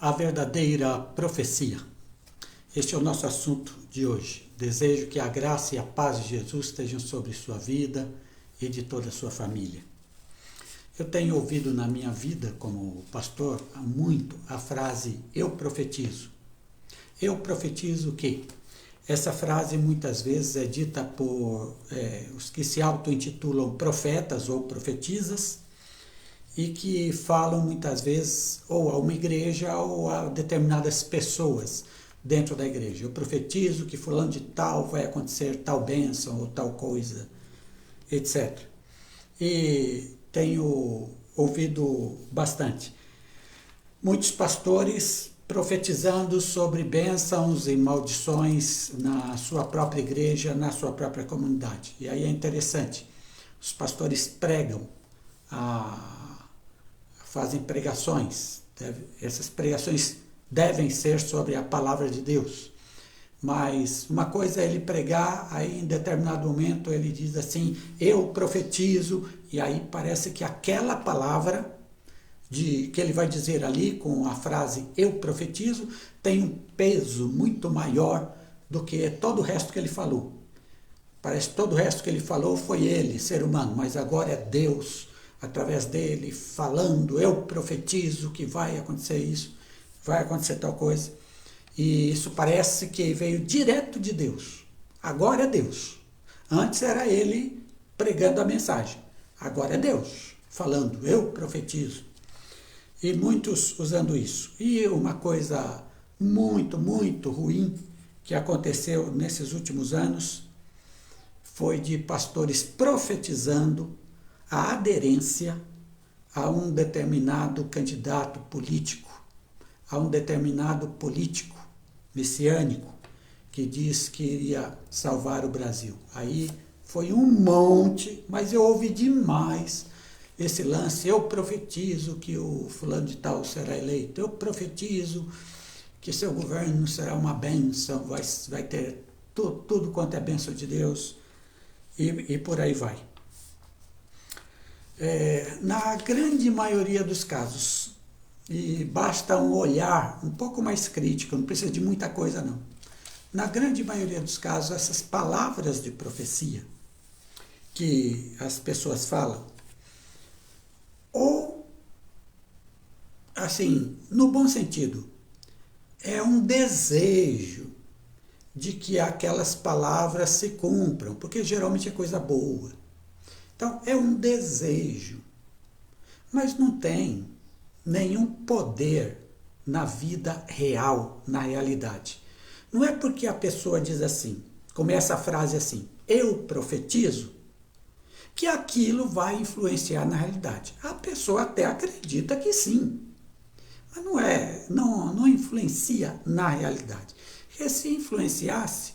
A verdadeira profecia. Este é o nosso assunto de hoje. Desejo que a graça e a paz de Jesus estejam sobre sua vida e de toda a sua família. Eu tenho ouvido na minha vida como pastor há muito a frase "eu profetizo". Eu profetizo o quê? Essa frase muitas vezes é dita por os que se auto-intitulam profetas ou profetisas e que falam muitas vezes ou a uma igreja ou a determinadas pessoas dentro da igreja. Eu profetizo que fulano de tal vai acontecer tal bênção ou tal coisa, etc. E tenho ouvido bastante. Muitos pastores profetizando sobre bênçãos e maldições na sua própria igreja, na sua própria comunidade. E aí é interessante, os pastores pregam, fazem pregações, essas pregações devem ser sobre a palavra de Deus. Mas uma coisa é ele pregar, aí em determinado momento ele diz assim, eu profetizo, e aí parece que aquela palavra que ele vai dizer ali com a frase eu profetizo, tem um peso muito maior do que todo o resto que ele falou. Parece que todo o resto que ele falou foi ele, ser humano, mas agora é Deus, através dele, falando, eu profetizo que vai acontecer isso, vai acontecer tal coisa. E isso parece que veio direto de Deus. Agora é Deus. Antes era ele pregando a mensagem. Agora é Deus falando, eu profetizo. E muitos usando isso. E uma coisa muito, muito ruim que aconteceu nesses últimos anos foi de pastores profetizando a aderência a um determinado candidato político, a um determinado político messiânico que diz que iria salvar o Brasil. Aí foi um monte, mas eu ouvi demais esse lance, eu profetizo que o fulano de tal será eleito, eu profetizo que seu governo será uma bênção, vai ter tudo quanto é bênção de Deus, e por aí vai. Na grande maioria dos casos, e basta um olhar um pouco mais crítico, não precisa de muita coisa não. Na grande maioria dos casos, essas palavras de profecia que as pessoas falam, ou, assim, no bom sentido, é um desejo de que aquelas palavras se cumpram, porque geralmente é coisa boa. Então, é um desejo, mas não tem nenhum poder na vida real, na realidade. Não é porque a pessoa diz assim, começa a frase assim, eu profetizo, que aquilo vai influenciar na realidade. A pessoa até acredita que sim, mas não influencia na realidade. Porque se influenciasse,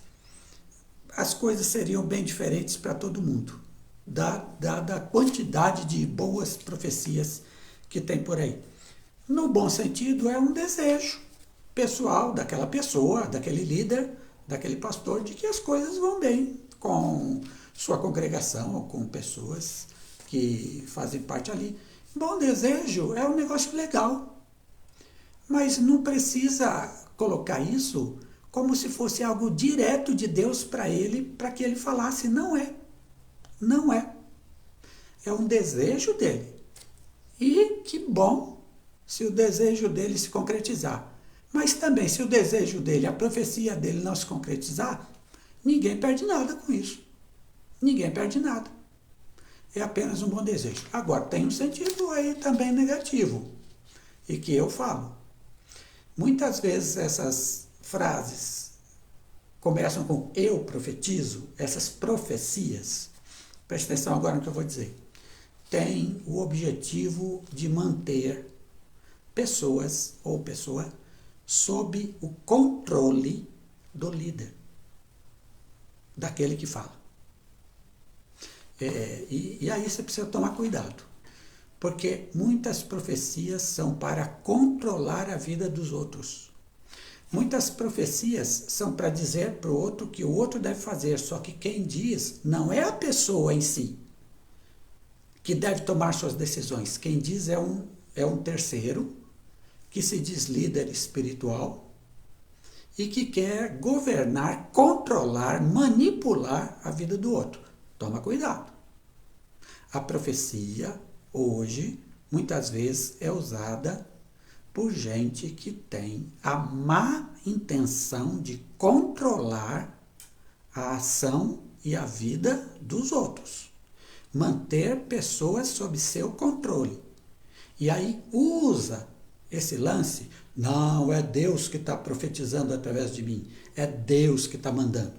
as coisas seriam bem diferentes para todo mundo, dada a quantidade de boas profecias que tem por aí. No bom sentido, é um desejo pessoal daquela pessoa, daquele líder, daquele pastor, de que as coisas vão bem com sua congregação ou com pessoas que fazem parte ali. Bom desejo é um negócio legal, mas não precisa colocar isso como se fosse algo direto de Deus para ele, para que ele falasse. Não é. Não é. É um desejo dele. E que bom se o desejo dele se concretizar. Mas também, se o desejo dele, a profecia dele não se concretizar, ninguém perde nada com isso. Ninguém perde nada. É apenas um bom desejo. Agora, tem um sentido aí também negativo, e que eu falo. Muitas vezes essas frases começam com eu profetizo, essas profecias, presta atenção agora no que eu vou dizer, tem o objetivo de manter pessoas ou pessoa sob o controle do líder, daquele que fala. E aí você precisa tomar cuidado, porque muitas profecias são para controlar a vida dos outros. Muitas profecias são para dizer para o outro que o outro deve fazer, só que quem diz não é a pessoa em si que deve tomar suas decisões. Quem diz é um terceiro que se diz líder espiritual e que quer governar, controlar, manipular a vida do outro. Toma cuidado. A profecia, hoje, muitas vezes é usada por gente que tem a má intenção de controlar a ação e a vida dos outros. Manter pessoas sob seu controle. E aí usa esse lance. Não, é Deus que está profetizando através de mim. É Deus que está mandando.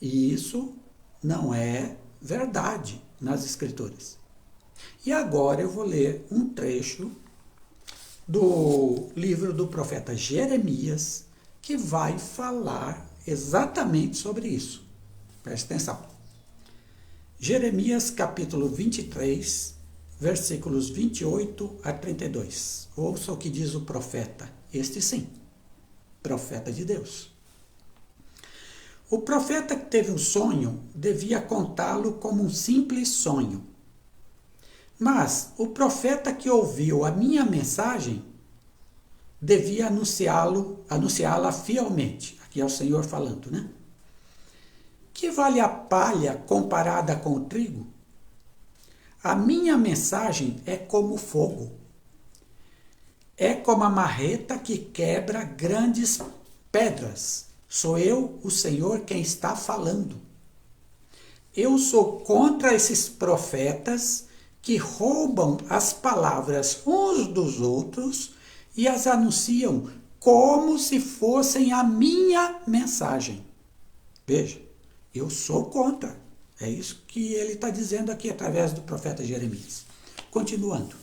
E isso não é verdade nas Escrituras. E agora eu vou ler um trecho do livro do profeta Jeremias, que vai falar exatamente sobre isso. Preste atenção. Jeremias capítulo 23, versículos 28 a 32. Ouça o que diz o profeta, este sim, profeta de Deus. O profeta que teve um sonho devia contá-lo como um simples sonho. Mas o profeta que ouviu a minha mensagem devia anunciá-la fielmente. Aqui é o Senhor falando, né? Que vale a palha comparada com o trigo? A minha mensagem é como fogo. É como a marreta que quebra grandes pedras. Sou eu, o Senhor, quem está falando. Eu sou contra esses profetas que roubam as palavras uns dos outros e as anunciam como se fossem a minha mensagem. Veja, eu sou contra. É isso que ele está dizendo aqui através do profeta Jeremias. Continuando.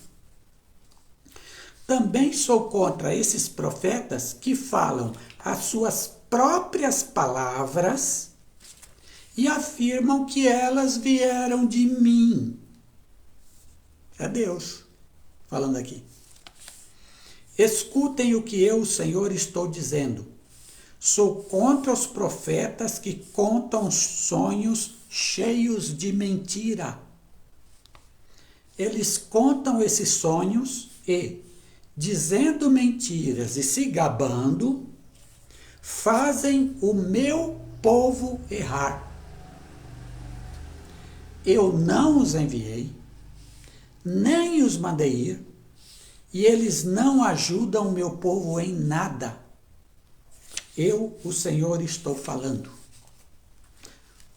Também sou contra esses profetas que falam as suas próprias palavras e afirmam que elas vieram de mim. É Deus falando aqui. Escutem o que eu, Senhor, estou dizendo. Sou contra os profetas que contam sonhos cheios de mentira. Eles contam esses sonhos e, dizendo mentiras e se gabando, fazem o meu povo errar. Eu não os enviei, nem os mandei ir, e eles não ajudam o meu povo em nada. Eu, o Senhor, estou falando.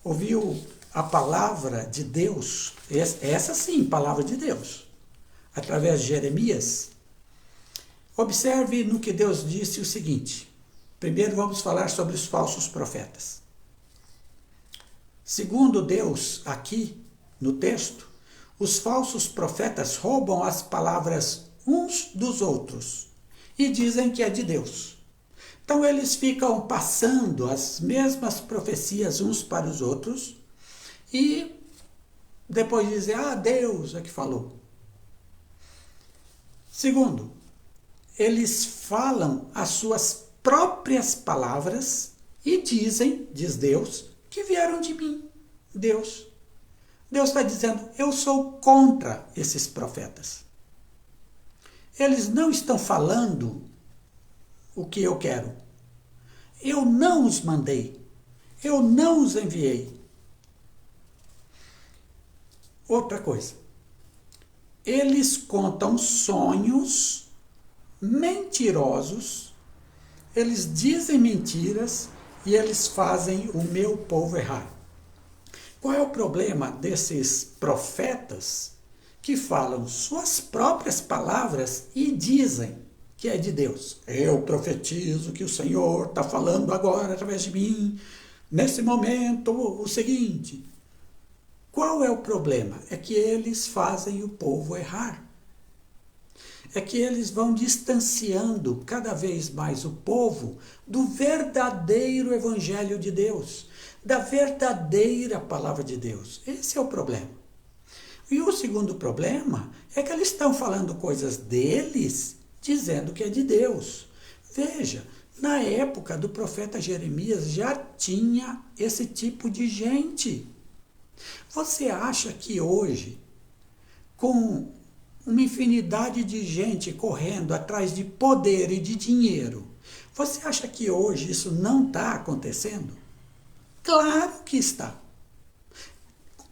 Ouviu a palavra de Deus? Essa sim, palavra de Deus. Através de Jeremias. Observe no que Deus disse o seguinte. Primeiro vamos falar sobre os falsos profetas. Segundo Deus, aqui no texto, os falsos profetas roubam as palavras uns dos outros e dizem que é de Deus. Então eles ficam passando as mesmas profecias uns para os outros e depois dizem, Deus é que falou. Segundo, eles falam as suas próprias palavras e dizem, diz Deus, que vieram de mim, Deus. Deus está dizendo, eu sou contra esses profetas. Eles não estão falando o que eu quero. Eu não os mandei. Eu não os enviei. Outra coisa. Eles contam sonhos mentirosos, eles dizem mentiras e eles fazem o meu povo errar. Qual é o problema desses profetas que falam suas próprias palavras e dizem que é de Deus? Eu profetizo que o Senhor está falando agora através de mim, nesse momento, o seguinte. Qual é o problema? É que eles fazem o povo errar. É que eles vão distanciando cada vez mais o povo do verdadeiro Evangelho de Deus, da verdadeira Palavra de Deus. Esse é o problema. E o segundo problema é que eles estão falando coisas deles, dizendo que é de Deus. Veja, na época do profeta Jeremias já tinha esse tipo de gente. Você acha que hoje, com uma infinidade de gente correndo atrás de poder e de dinheiro. Você acha que hoje isso não está acontecendo? Claro que está.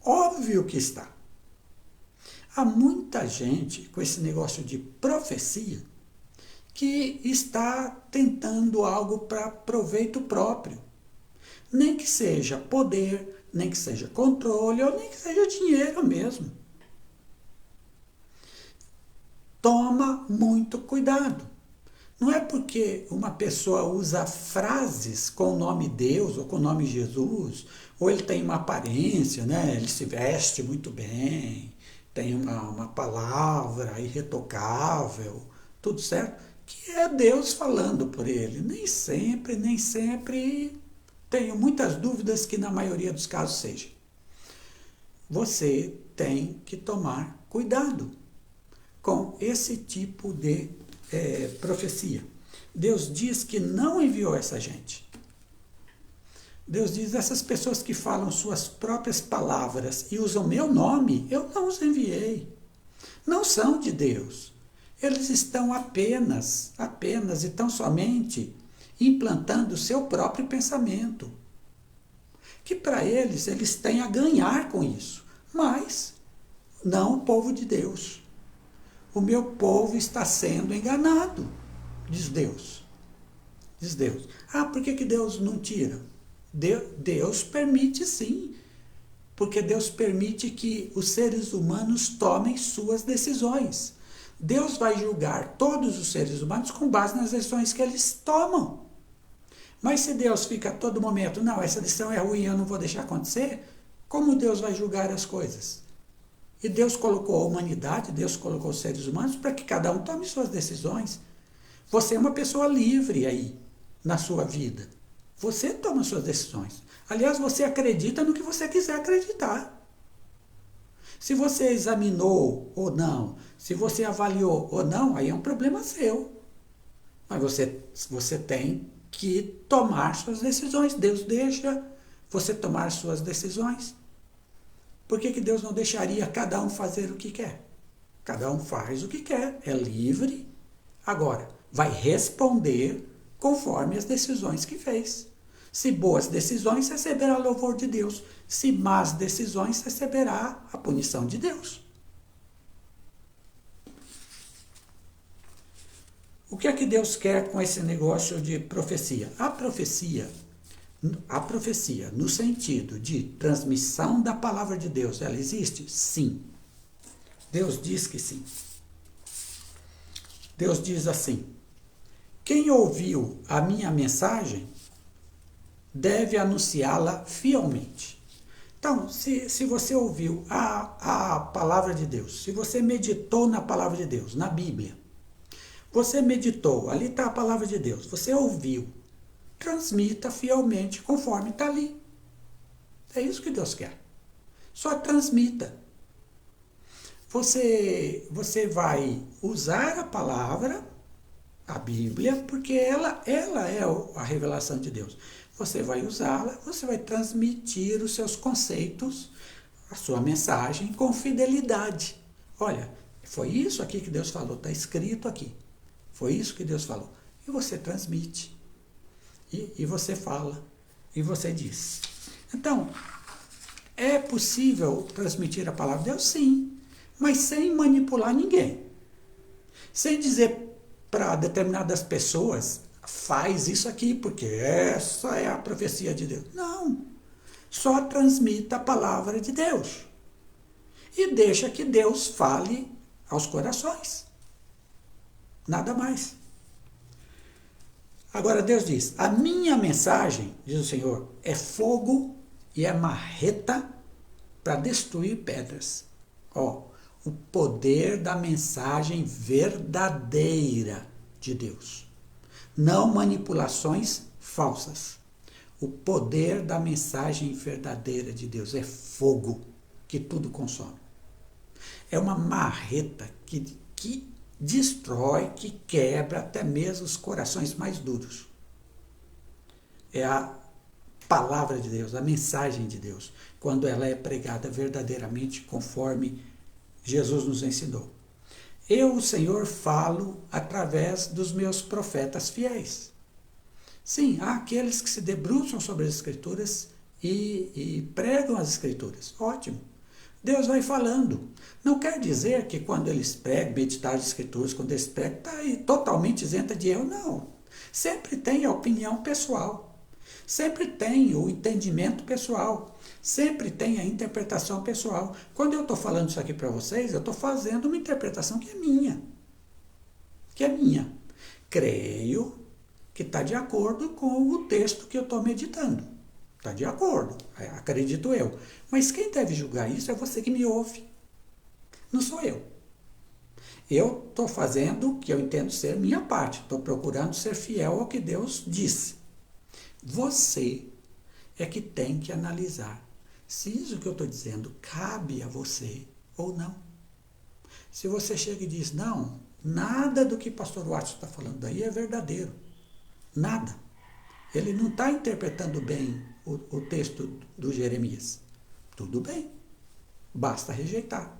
Óbvio que está. Há muita gente com esse negócio de profecia que está tentando algo para proveito próprio. Nem que seja poder, nem que seja controle, ou nem que seja dinheiro mesmo. Toma muito cuidado. Não é porque uma pessoa usa frases com o nome Deus ou com o nome Jesus, ou ele tem uma aparência, né? Ele se veste muito bem, tem uma palavra irretocável, tudo certo, que é Deus falando por ele. Nem sempre, tenho muitas dúvidas que na maioria dos casos seja. Você tem que tomar cuidado com esse tipo de profecia. Deus diz que não enviou essa gente. Deus diz, essas pessoas que falam suas próprias palavras e usam meu nome, eu não os enviei. Não são de Deus. Eles estão apenas e tão somente implantando o seu próprio pensamento. Que para eles têm a ganhar com isso. Mas não o povo de Deus. O meu povo está sendo enganado, diz Deus. Diz Deus. Ah, por que Deus não tira? Deus permite sim. Porque Deus permite que os seres humanos tomem suas decisões. Deus vai julgar todos os seres humanos com base nas decisões que eles tomam. Mas se Deus fica a todo momento, não, essa decisão é ruim, eu não vou deixar acontecer, como Deus vai julgar as coisas? E Deus colocou a humanidade, Deus colocou os seres humanos para que cada um tome suas decisões. Você é uma pessoa livre aí, na sua vida. Você toma suas decisões. Aliás, você acredita no que você quiser acreditar. Se você examinou ou não, se você avaliou ou não, aí é um problema seu. Mas você tem que tomar suas decisões. Deus deixa você tomar suas decisões. Por que Deus não deixaria cada um fazer o que quer? Cada um faz o que quer, é livre. Agora, vai responder conforme as decisões que fez. Se boas decisões, receberá louvor de Deus. Se más decisões, receberá a punição de Deus. O que é que Deus quer com esse negócio de profecia? A profecia, no sentido de transmissão da palavra de Deus, ela existe? Sim. Deus diz que sim. Deus diz assim: quem ouviu a minha mensagem deve anunciá-la fielmente. Então, se você ouviu a palavra de Deus, se você meditou na palavra de Deus, na Bíblia, você meditou, ali está a palavra de Deus, você ouviu, transmita fielmente conforme está ali. É isso que Deus quer. Só transmita. Você vai usar a palavra, a Bíblia, porque ela é a revelação de Deus. Você vai usá-la, você vai transmitir os seus conceitos, a sua mensagem com fidelidade. Olha, foi isso aqui que Deus falou, está escrito aqui. Foi isso que Deus falou. E você transmite. E você fala. E você diz. Então, é possível transmitir a palavra de Deus? Sim. Mas sem manipular ninguém. Sem dizer para determinadas pessoas, faz isso aqui, porque essa é a profecia de Deus. Não. Só transmita a palavra de Deus. E deixa que Deus fale aos corações. Nada mais. Agora Deus diz, a minha mensagem, diz o Senhor, é fogo e é marreta para destruir pedras. Ó, o poder da mensagem verdadeira de Deus. Não manipulações falsas. O poder da mensagem verdadeira de Deus é fogo que tudo consome. É uma marreta que destrói, que quebra até mesmo os corações mais duros. É a palavra de Deus, a mensagem de Deus, quando ela é pregada verdadeiramente conforme Jesus nos ensinou. Eu, o Senhor, falo através dos meus profetas fiéis. Sim, há aqueles que se debruçam sobre as Escrituras e pregam as Escrituras. Ótimo. Deus vai falando. Não quer dizer que quando eles pregam, meditar as Escrituras, quando eles pregam, está aí totalmente isenta de erro. Não. Sempre tem a opinião pessoal. Sempre tem o entendimento pessoal. Sempre tem a interpretação pessoal. Quando eu estou falando isso aqui para vocês, eu estou fazendo uma interpretação que é minha. Que é minha. Creio que está de acordo com o texto que eu estou meditando. Está de acordo, acredito eu. Mas quem deve julgar isso é você que me ouve. Não sou eu. Eu estou fazendo o que eu entendo ser minha parte. Estou procurando ser fiel ao que Deus disse. Você é que tem que analisar se isso que eu estou dizendo cabe a você ou não. Se você chega e diz, não, nada do que o pastor Watson está falando aí é verdadeiro. Nada. Ele não está interpretando bem o texto do Jeremias. Tudo bem. Basta rejeitar.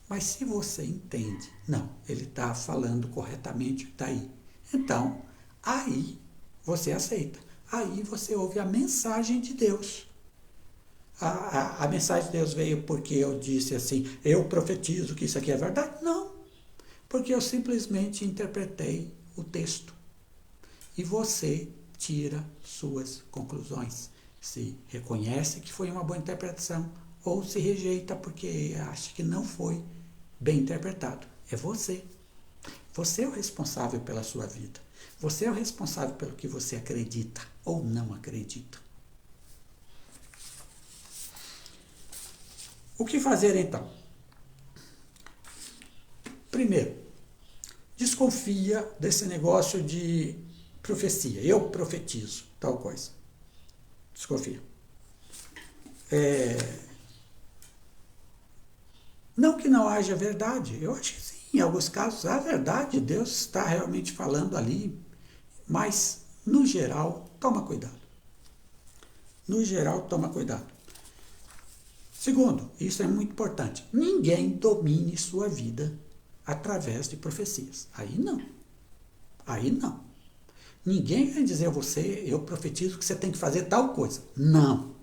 Mas se você entende, não, ele está falando corretamente, está aí. Então, aí você aceita. Aí você ouve a mensagem de Deus. A mensagem de Deus veio porque eu disse assim, eu profetizo que isso aqui é verdade? Não. Porque eu simplesmente interpretei o texto. E você tira suas conclusões. Se reconhece que foi uma boa interpretação ou se rejeita porque acha que não foi bem interpretado. É você. Você é o responsável pela sua vida. Você é o responsável pelo que você acredita ou não acredita. O que fazer então? Primeiro, desconfia desse negócio de profecia. Eu profetizo tal coisa. Desconfia. Não que não haja verdade. Eu acho que sim, em alguns casos há verdade. Deus está realmente falando ali. Mas, no geral, toma cuidado. No geral, toma cuidado. Segundo, isso é muito importante. Ninguém domine sua vida através de profecias. Aí não. Aí não. Ninguém vai dizer a você, eu profetizo que você tem que fazer tal coisa. Não.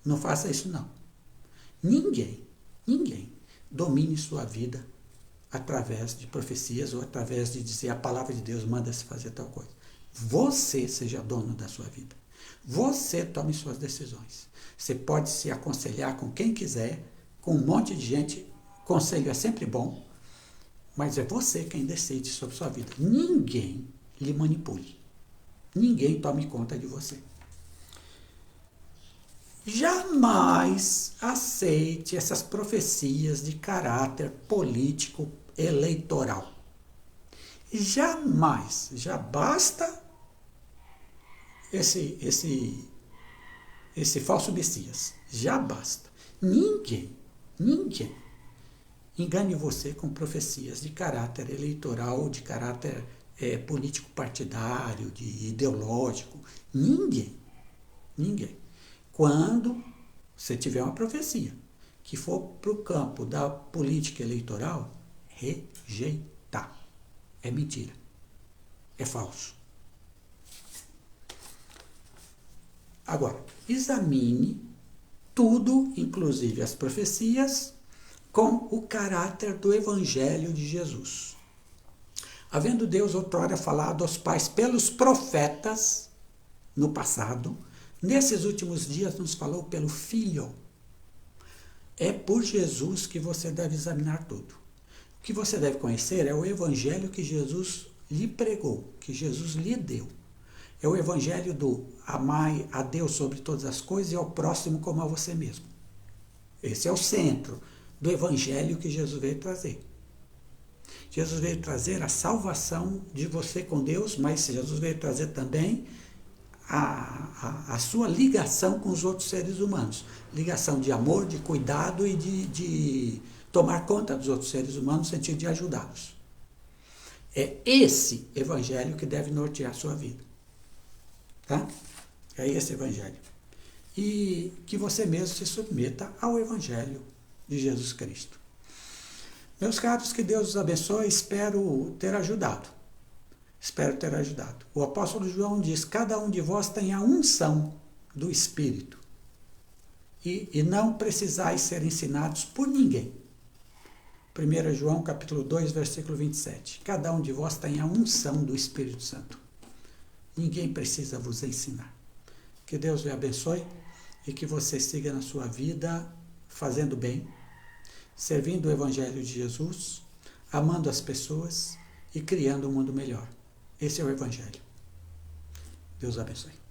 Não faça isso não. Ninguém domine sua vida através de profecias ou através de dizer a palavra de Deus manda-se fazer tal coisa. Você seja dono da sua vida. Você tome suas decisões. Você pode se aconselhar com quem quiser, com um monte de gente. Conselho é sempre bom, mas é você quem decide sobre sua vida. Ninguém lhe manipule. Ninguém tome conta de você. Jamais aceite essas profecias de caráter político eleitoral. Jamais. Já basta esse falso Messias. Já basta. Ninguém engane você com profecias de caráter eleitoral, de caráter político partidário, de ideológico. Ninguém. Quando você tiver uma profecia que for para o campo da política eleitoral, rejeitar. É mentira. É falso. Agora, examine tudo, inclusive as profecias, com o caráter do Evangelho de Jesus. Havendo Deus outrora falado aos pais pelos profetas, no passado, nesses últimos dias nos falou pelo Filho. É por Jesus que você deve examinar tudo. O que você deve conhecer é o Evangelho que Jesus lhe pregou, que Jesus lhe deu. É o Evangelho do amai a Deus sobre todas as coisas e ao próximo como a você mesmo. Esse é o centro do Evangelho que Jesus veio trazer. Jesus veio trazer a salvação de você com Deus, mas Jesus veio trazer também a sua ligação com os outros seres humanos. Ligação de amor, de cuidado e de tomar conta dos outros seres humanos no sentido de ajudá-los. É esse Evangelho que deve nortear a sua vida. Tá? É esse Evangelho. E que você mesmo se submeta ao Evangelho de Jesus Cristo. Meus caros, que Deus os abençoe, espero ter ajudado. Espero ter ajudado. O apóstolo João diz, cada um de vós tem a unção do Espírito. E não precisais ser ensinados por ninguém. 1 João capítulo 2, versículo 27. Cada um de vós tem a unção do Espírito Santo. Ninguém precisa vos ensinar. Que Deus lhe abençoe e que você siga na sua vida fazendo bem, servindo o Evangelho de Jesus, amando as pessoas e criando um mundo melhor. Esse é o Evangelho. Deus abençoe.